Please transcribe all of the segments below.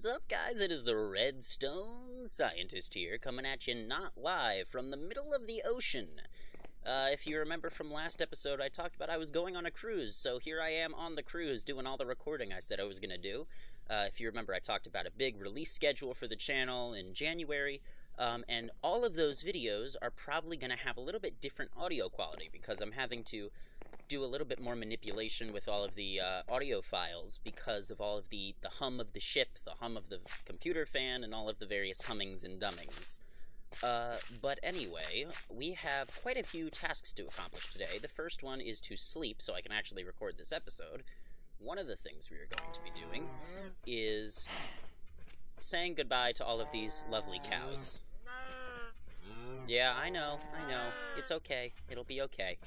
is up, guys? It is the Redstone Scientist here, coming at you not live from the middle of the ocean. If you remember from last episode, I talked about I was going on a cruise, so here I am on the cruise doing all the recording I said I was going to do. If you remember, I talked about a big release schedule for the channel in January, and all of those videos are probably going to have a little bit different audio quality because I'm having to do a little bit more manipulation with all of the audio files because of all of the hum of the ship, the hum of the computer fan, and all of the various hummings and dummings. But anyway, we have quite a few tasks to accomplish today. The first one is to sleep so I can actually record this episode. One of the things we are going to be doing is saying goodbye to all of these lovely cows. Yeah, I know. It's okay. It'll be okay.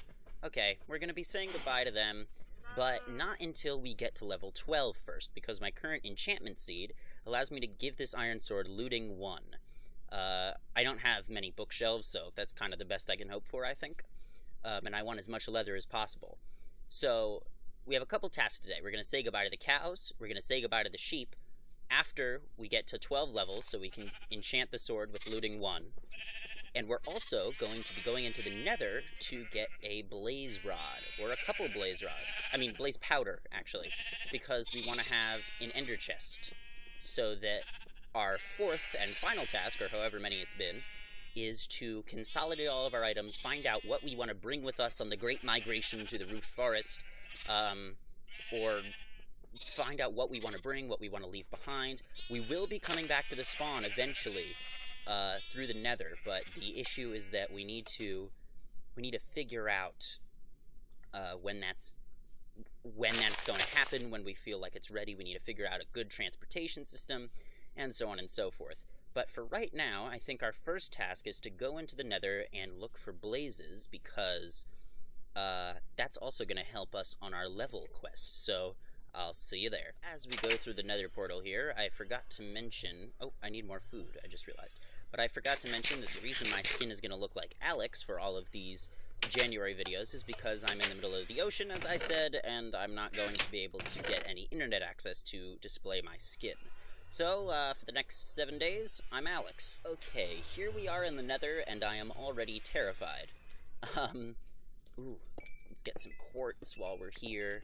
Okay, we're going to be saying goodbye to them, but not until we get to level 12 first, because my current enchantment seed allows me to give this iron sword looting 1. I don't have many bookshelves, so that's kind of the best I can hope for, I think. And I want as much leather as possible. So, we have a couple tasks today. We're going to say goodbye to the cows, we're going to say goodbye to the sheep, after we get to 12 levels, so we can enchant the sword with looting 1. And we're also going to be going into the nether to get a blaze rod, or a couple blaze rods. I mean, blaze powder, actually, because we want to have an ender chest, so that our fourth and final task, or however many it's been, is to consolidate all of our items, find out what we want to bring with us on the great migration to the Roof Forest, or find out what we want to bring, what we want to leave behind. We will be coming back to the spawn eventually, through the nether, but the issue is that we need to figure out when that's going to happen, when we feel like it's ready. We need to figure out a good transportation system, and so on and so forth. But for right now, I think our first task is to go into the nether and look for blazes, because that's also going to help us on our level quest, so I'll see you there. As we go through the nether portal here, I forgot to mention... Oh, I need more food, I just realized. But I forgot to mention that the reason my skin is going to look like Alex for all of these January videos is because I'm in the middle of the ocean, as I said, and I'm not going to be able to get any internet access to display my skin. So, for the next 7 days, I'm Alex. Okay, here we are in the nether, and I am already terrified. Ooh, let's get some quartz while we're here.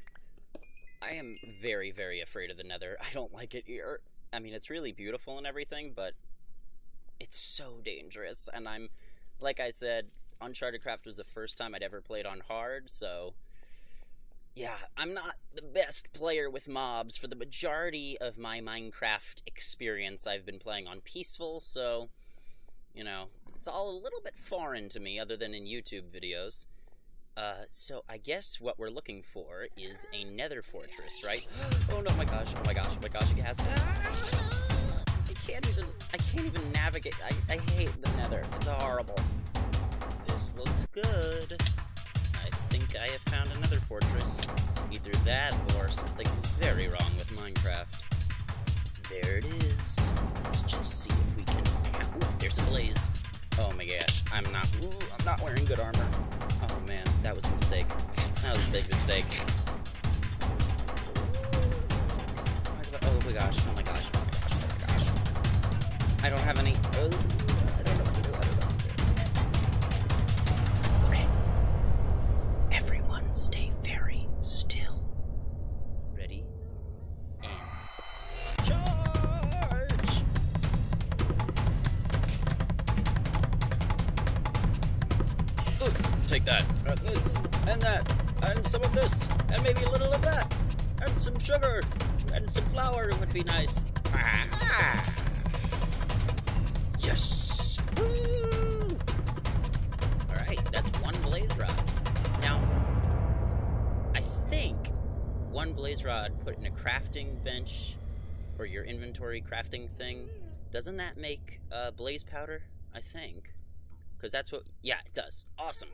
I am very, very afraid of the nether. I don't like it here. I mean, it's really beautiful and everything, but it's so dangerous. And I'm, like I said, UnchartedCraft was the first time I'd ever played on hard, so yeah, I'm not the best player with mobs. For the majority of my Minecraft experience, I've been playing on peaceful, so, you know, it's all a little bit foreign to me, other than in YouTube videos. So I guess what we're looking for is a nether fortress, right? Oh no, my gosh, yes. I can't even navigate. I hate the nether. It's horrible. This looks good. I think I have found another fortress. Either that or something's very wrong with Minecraft. There it is. Let's just see if we can... Ooh, there's a blaze. Oh my gosh, I'm not wearing good armor. Oh man, that was a mistake. That was a big mistake. Oh my gosh. I don't have any... I don't know what to do. Okay. Everyone stay very still. Ready? And... charge! Ooh, take that. And this, and that, and some of this, and maybe a little of that, and some sugar, and some flour would be nice. Ah! Yes! Woo! Alright, that's one blaze rod. Now, I think one blaze rod put in a crafting bench, or your inventory crafting thing, doesn't that make blaze powder? I think. Because that's what... Yeah, it does. Awesome.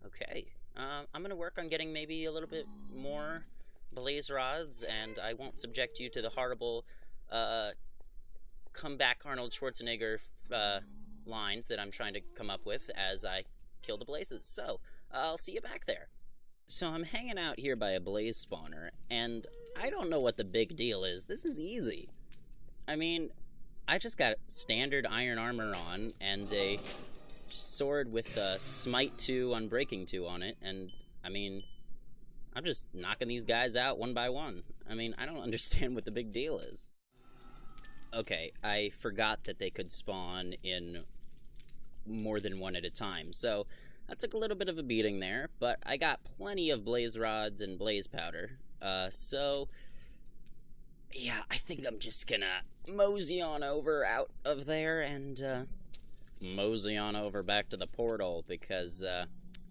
Okay. I'm going to work on getting maybe a little bit more blaze rods, and I won't subject you to the horrible comeback Arnold Schwarzenegger lines that I'm trying to come up with as I kill the blazes. So, I'll see you back there. So I'm hanging out here by a blaze spawner, and I don't know what the big deal is. This is easy. I mean, I just got standard iron armor on and a sword with Smite 2 Unbreaking 2 on it, and, I mean, I'm just knocking these guys out one by one. I mean, I don't understand what the big deal is. Okay, I forgot that they could spawn in more than one at a time, so that took a little bit of a beating there, but I got plenty of blaze rods and blaze powder, so yeah, I think I'm just gonna mosey on over out of there and mosey on over back to the portal, because I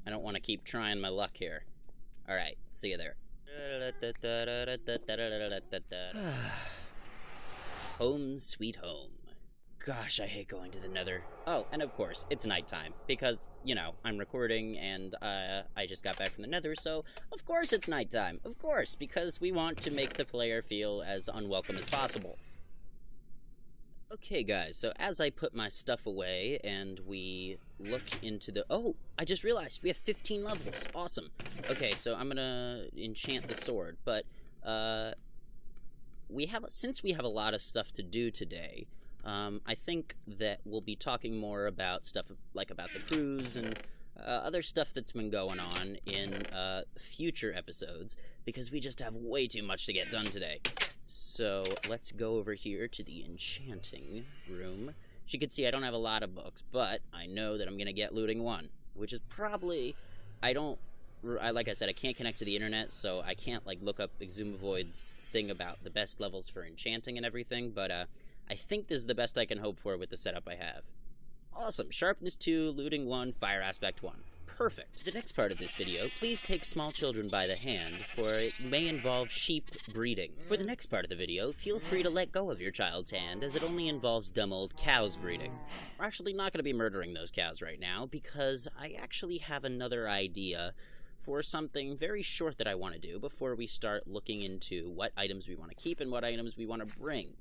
don't want to keep trying my luck here. Alright, see you there. Home sweet home. Gosh, I hate going to the nether. Oh, and of course, it's nighttime, because, you know, I'm recording, and I just got back from the nether, so of course it's nighttime. Of course, because we want to make the player feel as unwelcome as possible. Okay, guys, so as I put my stuff away, and we look into the... Oh, I just realized we have 15 levels. Awesome. Okay, so I'm gonna enchant the sword, but, since we have a lot of stuff to do today, I think that we'll be talking more about stuff like about the cruise and other stuff that's been going on in future episodes, because we just have way too much to get done today. So let's go over here to the enchanting room. As you can see, I don't have a lot of books, but I know that I'm gonna get looting 1, which is probably... like I said, I can't connect to the internet, so I can't, like, look up Exumavoid's thing about the best levels for enchanting and everything, but, I think this is the best I can hope for with the setup I have. Awesome. Sharpness 2, looting 1, fire aspect 1. Perfect. The next part of this video, please take small children by the hand, for it may involve sheep breeding. For the next part of the video, feel free to let go of your child's hand, as it only involves dumb old cows breeding. We're actually not going to be murdering those cows right now, because I actually have another idea for something very short that I want to do before we start looking into what items we want to keep and what items we want to bring.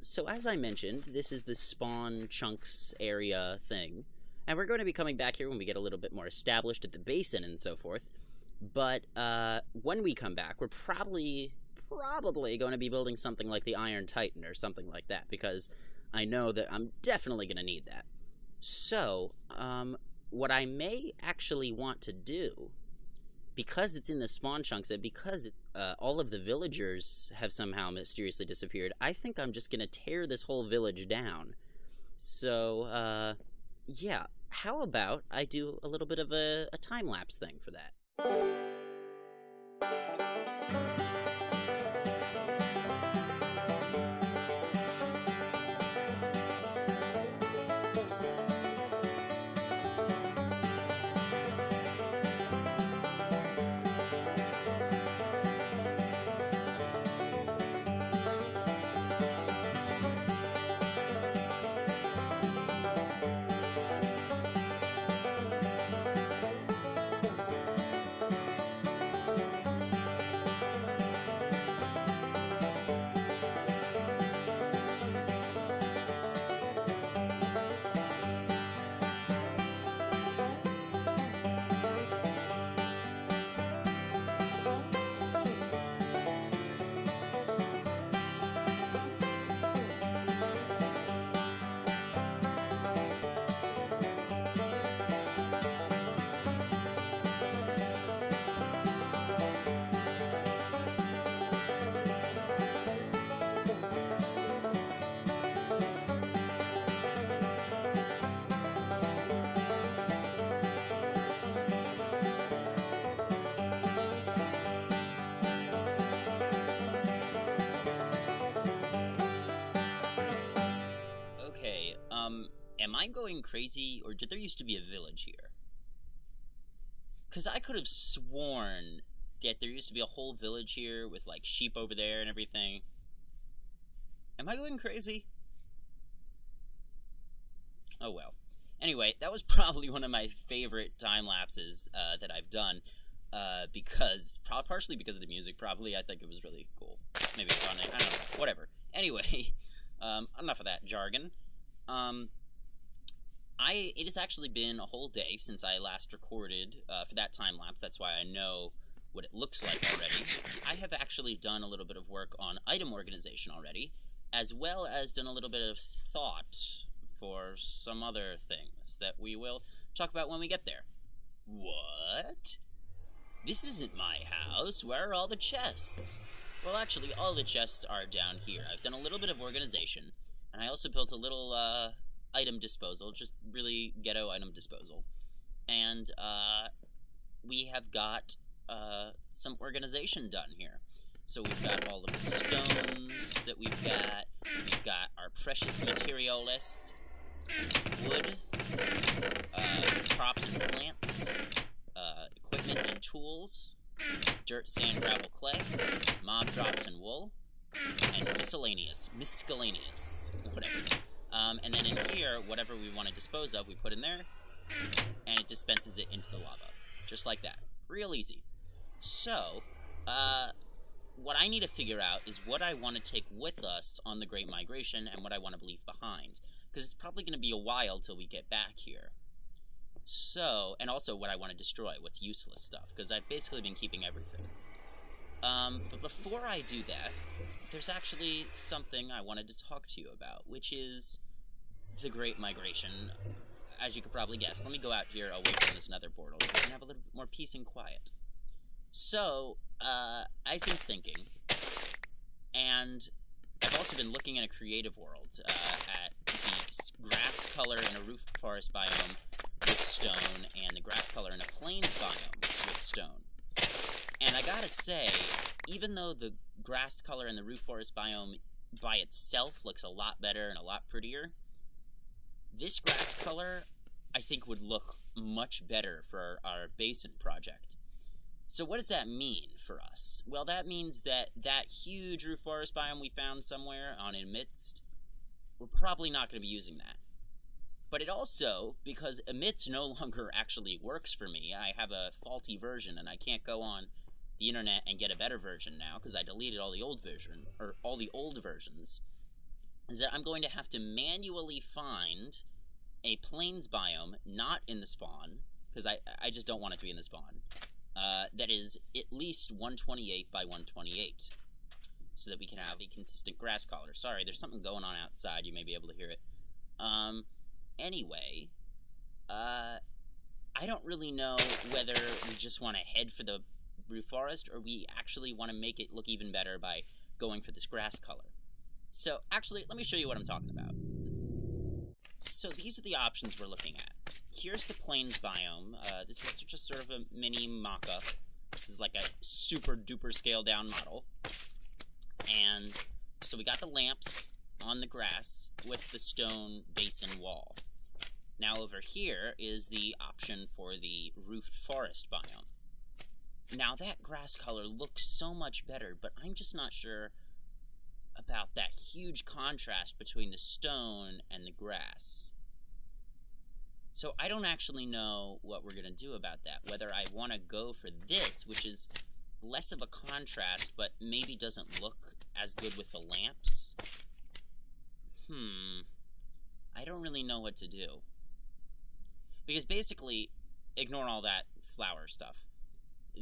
So as I mentioned, this is the spawn chunks area thing, and we're going to be coming back here when we get a little bit more established at the basin and so forth, but, when we come back, we're probably going to be building something like the Iron Titan or something like that, because I know that I'm definitely going to need that. So, what I may actually want to do, because it's in the spawn chunks, and because all of the villagers have somehow mysteriously disappeared, I think I'm just gonna tear this whole village down. So, yeah, how about I do a little bit of a time-lapse thing for that? Am I going crazy, or did there used to be a village here? Because I could have sworn that there used to be a whole village here with, like, sheep over there and everything. Am I going crazy? Oh well. Anyway, that was probably one of my favorite time lapses that I've done, partially because of the music, probably. I think it was really cool. Maybe funny, I don't know, whatever. Anyway, enough of that jargon. It has actually been a whole day since I last recorded for that time lapse. That's why I know what it looks like already. I have actually done a little bit of work on item organization already, as well as done a little bit of thought for some other things that we will talk about when we get there. What? This isn't my house. Where are all the chests? Well, actually, all the chests are down here. I've done a little bit of organization, and I also built a little, item disposal, just really ghetto item disposal. And, we have got, some organization done here. So we've got all of the stones that we've got our precious materials, wood, crops and plants, equipment and tools, dirt, sand, gravel, clay, mob drops and wool, and miscellaneous, whatever. And then in here, whatever we want to dispose of, we put in there, and it dispenses it into the lava. Just like that. Real easy. So, what I need to figure out is what I want to take with us on the Great Migration and what I want to leave behind. Because it's probably going to be a while till we get back here. So, and also what I want to destroy, what's useless stuff, because I've basically been keeping everything. But before I do that, there's actually something I wanted to talk to you about, which is the Great Migration. As you could probably guess, let me go out here away from this nether portal so we can have a little bit more peace and quiet. So, I've been thinking, and I've also been looking in a creative world, at the grass color in a roof forest biome with stone, and the grass color in a plains biome with stone. And I gotta say, even though the grass color in the roof forest biome by itself looks a lot better and a lot prettier, this grass color, I think, would look much better for our basin project. So what does that mean for us? Well, that means that that huge roof forest biome we found somewhere on Amidst, we're probably not going to be using that. But it also, because Amidst no longer actually works for me, I have a faulty version and I can't go on the internet and get a better version now because I deleted all the old version, or all the old versions, is that I'm going to have to manually find a plains biome not in the spawn, because I just don't want it to be in the spawn, that is at least 128 by 128, so that we can have a consistent grass color. Sorry, there's something going on outside, you may be able to hear it. Anyway, I don't really know whether we just want to head for the roof forest, or we actually want to make it look even better by going for this grass color. So, actually, let me show you what I'm talking about. So these are the options we're looking at. Here's the plains biome. This is just sort of a mini mock-up. This is like a super duper scaled down model. And so we got the lamps on the grass with the stone basin wall. Now over here is the option for the roofed forest biome. Now that grass color looks so much better, but I'm just not sure about that huge contrast between the stone and the grass. So I don't actually know what we're going to do about that. Whether I want to go for this, which is less of a contrast, but maybe doesn't look as good with the lamps. I don't really know what to do. Because basically, ignore all that flower stuff.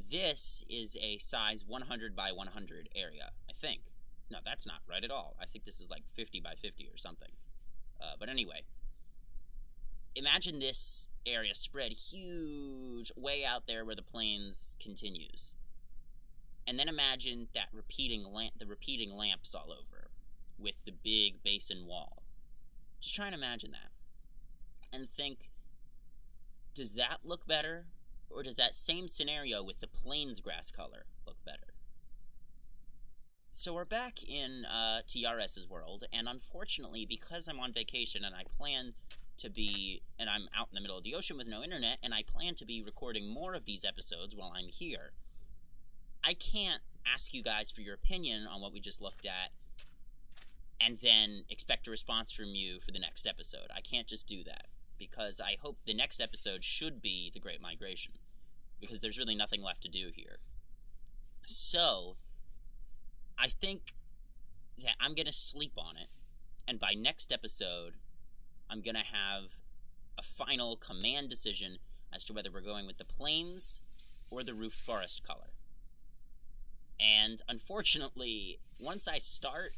This is a size 100 by 100 area, I think. No, that's not right at all. I think this is like 50 by 50 or something. But anyway, imagine this area spread huge, way out there where the plains continues. And then imagine that the repeating lamps all over, with the big basin wall. Just try and imagine that. And think, does that look better? Or does that same scenario with the plains grass color look better? So we're back in TRS's world, and unfortunately, because I'm on vacation and I plan to be, and I'm out in the middle of the ocean with no internet, and I plan to be recording more of these episodes while I'm here, I can't ask you guys for your opinion on what we just looked at and then expect a response from you for the next episode. I can't just do that, because I hope the next episode should be the Great Migration, because there's really nothing left to do here. So I think that I'm going to sleep on it, and by next episode, I'm going to have a final command decision as to whether we're going with the plains or the roof forest color. And unfortunately, once I start,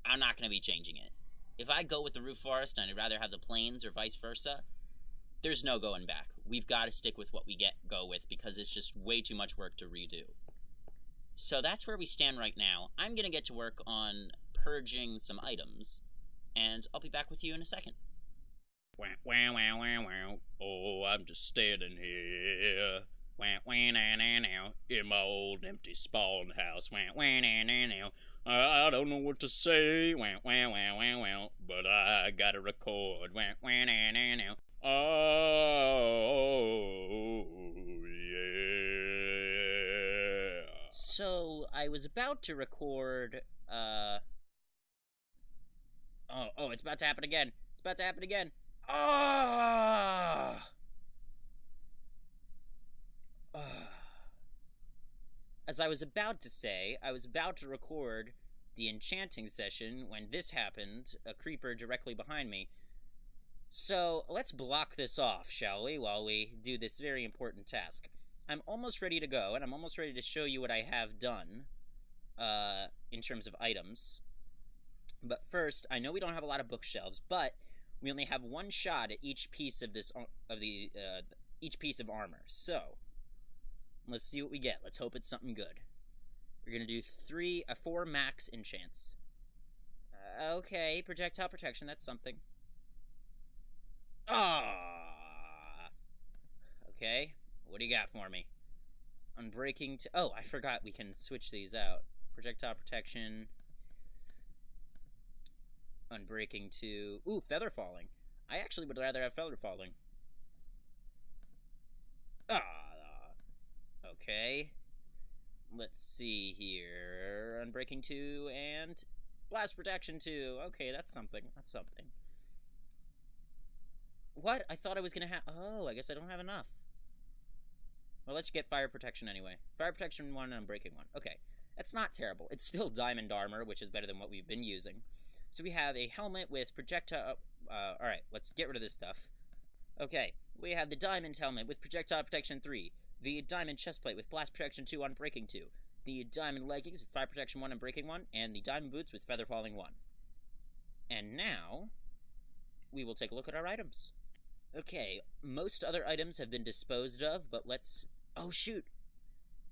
I'm not going to be changing it. If I go with the roof forest and I'd rather have the plains or vice versa, there's no going back. We've got to stick with what we go with because it's just way too much work to redo. So that's where we stand right now. I'm going to get to work on purging some items, and I'll be back with you in a second. Wow, wow, wow, wow, wow. Oh, I'm just standing here. Wow, wow, now, now, now. In my old empty spawn house. Wow, wow, now, now, now. I don't know what to say. Wow, wow, wow, wow, wow. But I gotta record. Wow, wow, now, now, now. Oh, yeah. So, I was about to record, Oh, it's about to happen again. It's about to happen again. Ah! As I was about to say, I was about to record the enchanting session when this happened, a creeper directly behind me. So, let's block this off, shall we, while we do this very important task. I'm almost ready to go, and I'm almost ready to show you what I have done, in terms of items. But first, I know we don't have a lot of bookshelves, but we only have one shot at each piece of this, each piece of armor. So, let's see what we get. Let's hope it's something good. We're gonna do 4 max enchants. Okay, projectile protection, that's something. Okay, what do you got for me? Unbreaking oh, I forgot we can switch these out. Projectile protection. Unbreaking 2. Ooh, feather falling. I actually would rather have feather falling. Okay. Let's see here. Unbreaking 2 and blast protection 2. Okay, that's something. That's something. What? I thought I was gonna have... Oh, I guess I don't have enough. Well, let's get fire protection anyway. Fire protection 1 and unbreaking 1. Okay. That's not terrible. It's still diamond armor, which is better than what we've been using. So we have a helmet with projectile... Alright, let's get rid of this stuff. Okay, we have the diamond helmet with projectile protection 3. The diamond chestplate with blast protection 2 on breaking 2. The diamond leggings with fire protection 1 and breaking 1. And the diamond boots with feather falling 1. And now, we will take a look at our items. Okay, most other items have been disposed of, but let's... Oh, shoot!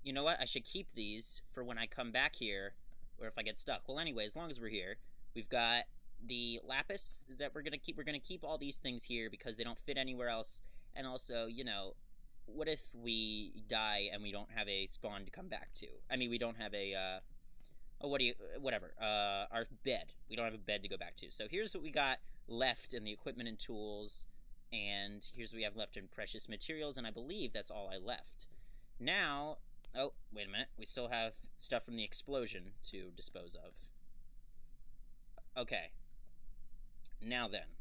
You know what? I should keep these for when I come back here, or if I get stuck. Well, anyway, as long as we're here, we've got the lapis that we're gonna keep. We're gonna keep all these things here because they don't fit anywhere else. And also, you know, what if we die and we don't have a spawn to come back to? I mean, we don't have a, whatever, our bed. We don't have a bed to go back to. So here's what we got left in the equipment and tools, and here's what we have left in precious materials, and I believe that's all I left. Now, oh, wait a minute, we still have stuff from the explosion to dispose of. Okay. Now then,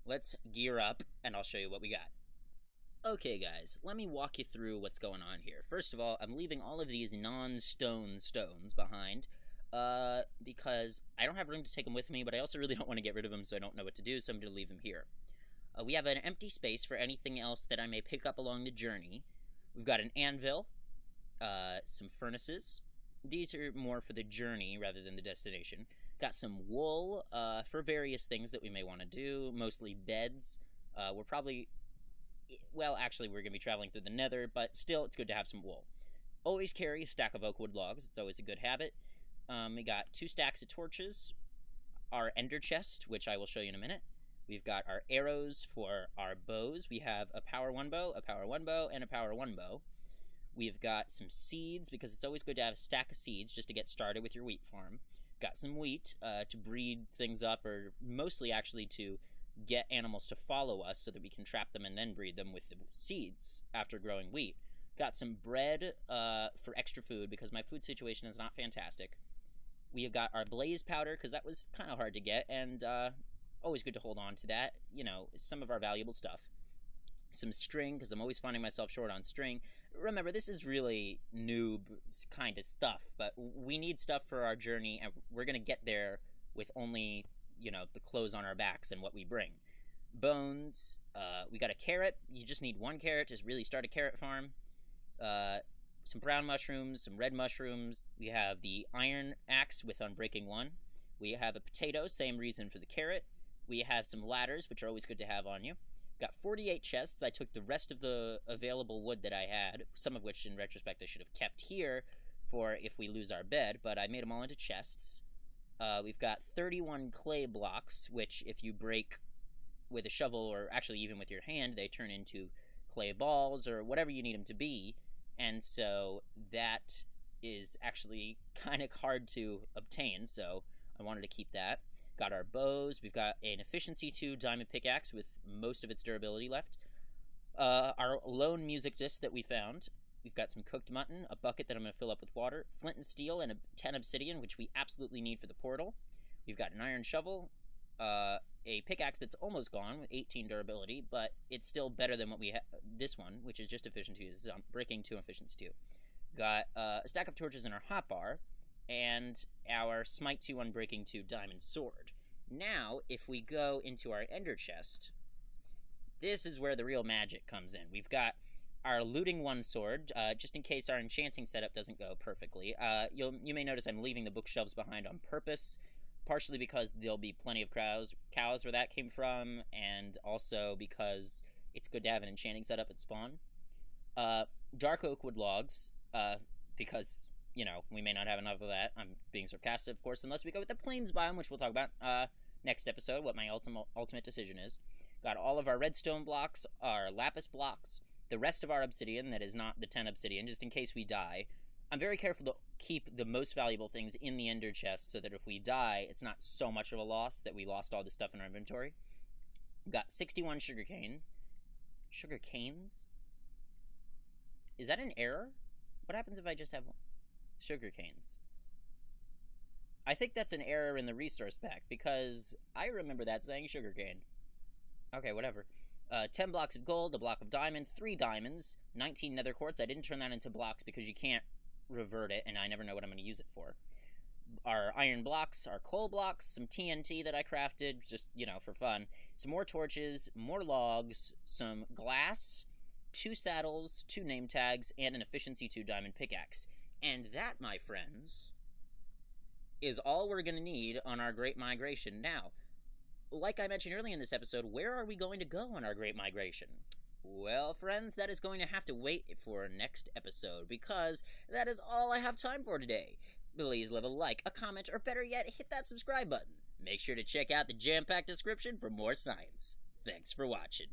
let's gear up, and I'll show you what we got. Okay, guys, let me walk you through what's going on here. First of all, I'm leaving all of these non-stone stones behind, because I don't have room to take them with me, but I also really don't want to get rid of them, so I don't know what to do, so I'm going to leave them here. We have an empty space for anything else that I may pick up along the journey. We've got an anvil, some furnaces. These are more for the journey rather than the destination. Got some wool, for various things that we may want to do, mostly beds. We're probably... Well, actually, we're going to be traveling through the nether, but still, it's good to have some wool. Always carry a stack of oak wood logs. It's always a good habit. We got 2 stacks of torches. Our ender chest, which I will show you in a minute. We've got our arrows for our bows. We have a power 1 bow, a power 1 bow, and a power 1 bow. We've got some seeds, because it's always good to have a stack of seeds just to get started with your wheat farm. Got some wheat to breed things up, or mostly actually to get animals to follow us so that we can trap them and then breed them with the seeds after growing wheat. Got some bread for extra food, because my food situation is not fantastic. We have got our blaze powder, because that was kind of hard to get, and always good to hold on to that. You know, some of our valuable stuff. Some string, because I'm always finding myself short on string. Remember, this is really noob kind of stuff, but we need stuff for our journey, and we're going to get there with only, you know, the clothes on our backs and what we bring. Bones, we got a carrot. You just need 1 carrot to really start a carrot farm. Some brown mushrooms, some red mushrooms. We have the iron axe with Unbreaking 1. We have a potato, same reason for the carrot. We have some ladders, which are always good to have on you. Got 48 chests. I took the rest of the available wood that I had, some of which in retrospect I should have kept here for if we lose our bed, but I made them all into chests. We've got 31 clay blocks, which if you break with a shovel, or actually even with your hand, they turn into clay balls or whatever you need them to be, and so that is actually kind of hard to obtain, so I wanted to keep that. Got our bows. We've got an Efficiency 2 diamond pickaxe with most of its durability left. Our lone music disc that we found. We've got some cooked mutton, a bucket that I'm going to fill up with water, flint and steel, and a 10 obsidian, which we absolutely need for the portal. We've got an iron shovel, a pickaxe that's almost gone with 18 durability, but it's still better than what we have. This one, which is just Efficiency 2, is Breaking 2, Efficiency 2. Got a stack of torches in our hotbar, and our Smite 2 Unbreaking 2 diamond sword. Now, if we go into our ender chest, this is where the real magic comes in. We've got our Looting 1 sword, just in case our enchanting setup doesn't go perfectly. You may notice I'm leaving the bookshelves behind on purpose, partially because there'll be plenty of cows where that came from, and also because it's good to have an enchanting setup at spawn. Dark oak wood logs, because, you know, we may not have enough of that. I'm being sarcastic, of course, unless we go with the plains biome, which we'll talk about next episode, what my ultimate decision is. Got all of our redstone blocks, our lapis blocks, the rest of our obsidian that is not the 10 obsidian, just in case we die. I'm very careful to keep the most valuable things in the ender chest so that if we die, it's not so much of a loss that we lost all the stuff in our inventory. Got 61 sugarcane. Sugar canes? Is that an error? What happens if I just have one? Sugar canes. I think that's an error in the resource pack, because I remember that saying sugarcane. Okay, whatever. 10 blocks of gold, a block of diamond, 3 diamonds, 19 nether quartz. I didn't turn that into blocks because you can't revert it, and I never know what I'm going to use it for. Our iron blocks, our coal blocks, some TNT that I crafted, just, you know, for fun. Some more torches, more logs, some glass, 2 saddles, 2 name tags, and an Efficiency 2 diamond pickaxe. And that, my friends, is all we're going to need on our Great Migration. Now, like I mentioned earlier in this episode, where are we going to go on our Great Migration? Well, friends, that is going to have to wait for next episode, because that is all I have time for today. Please leave a like, a comment, or better yet, hit that subscribe button. Make sure to check out the jam-packed description for more science. Thanks for watching.